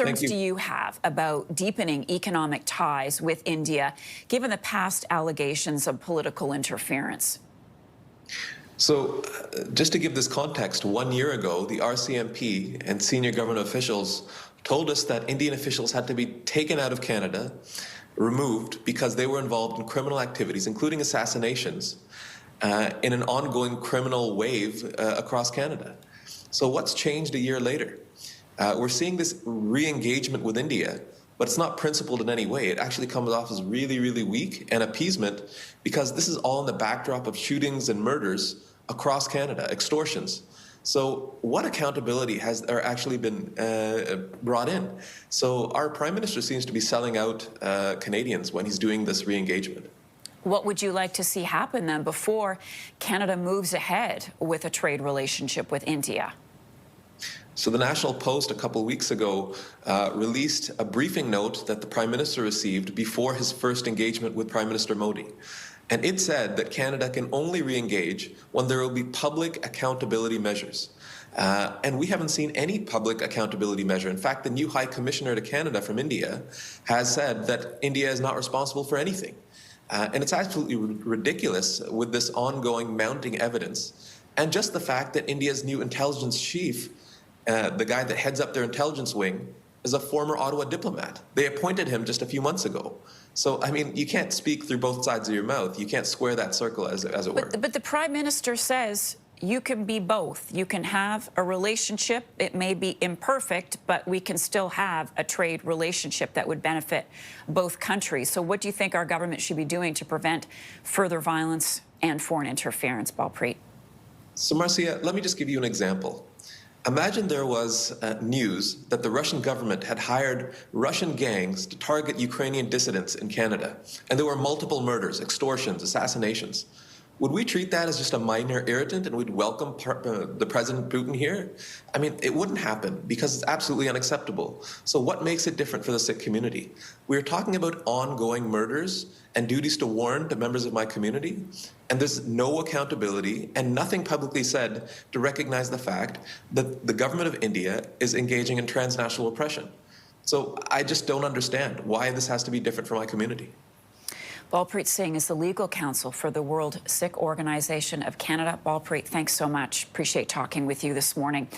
concerns do you have about deepening economic ties with India, given the past allegations of political interference? So, just to give this context, 1 year ago, the RCMP and senior government officials told us that Indian officials had to be taken out of Canada, removed, because they were involved in criminal activities, including assassinations, in an ongoing criminal wave across Canada. So what's changed a year later? We're seeing this re-engagement with India, but it's not principled in any way. It actually comes off as really, really weak and appeasement, because this is all in the backdrop of shootings and murders across Canada, extortions. So what accountability has actually been brought in? So our Prime Minister seems to be selling out Canadians when he's doing this re-engagement. What would you like to see happen then before Canada moves ahead with a trade relationship with India? So the National Post a couple weeks ago released a briefing note that the Prime Minister received before his first engagement with Prime Minister Modi. And it said that Canada can only re-engage when there will be public accountability measures. And we haven't seen any public accountability measure. In fact, the new High Commissioner to Canada from India has said that India is not responsible for anything. And it's absolutely ridiculous with this ongoing mounting evidence. And just the fact that India's new intelligence chief, the guy that heads up their intelligence wing, is a former Ottawa diplomat. They appointed him just a few months ago. So, I mean, you can't speak through both sides of your mouth. You can't square that circle, as it were. But the Prime Minister says you can be both. You can have a relationship. It may be imperfect, but we can still have a trade relationship that would benefit both countries. So what do you think our government should be doing to prevent further violence and foreign interference, Balpreet? So, Marcia, let me just give you an example. Imagine there was news that the Russian government had hired Russian gangs to target Ukrainian dissidents in Canada, and there were multiple murders, extortions, assassinations. Would we treat that as just a minor irritant and we'd welcome the President Putin here? I mean, it wouldn't happen because it's absolutely unacceptable. So what makes it different for the Sikh community? We're talking about ongoing murders and duties to warn to members of my community, and there's no accountability and nothing publicly said to recognize the fact that the government of India is engaging in transnational oppression. So I just don't understand why this has to be different for my community. Balpreet Singh is the legal counsel for the World Sikh Organization of Canada. Balpreet, thanks so much. Appreciate talking with you this morning.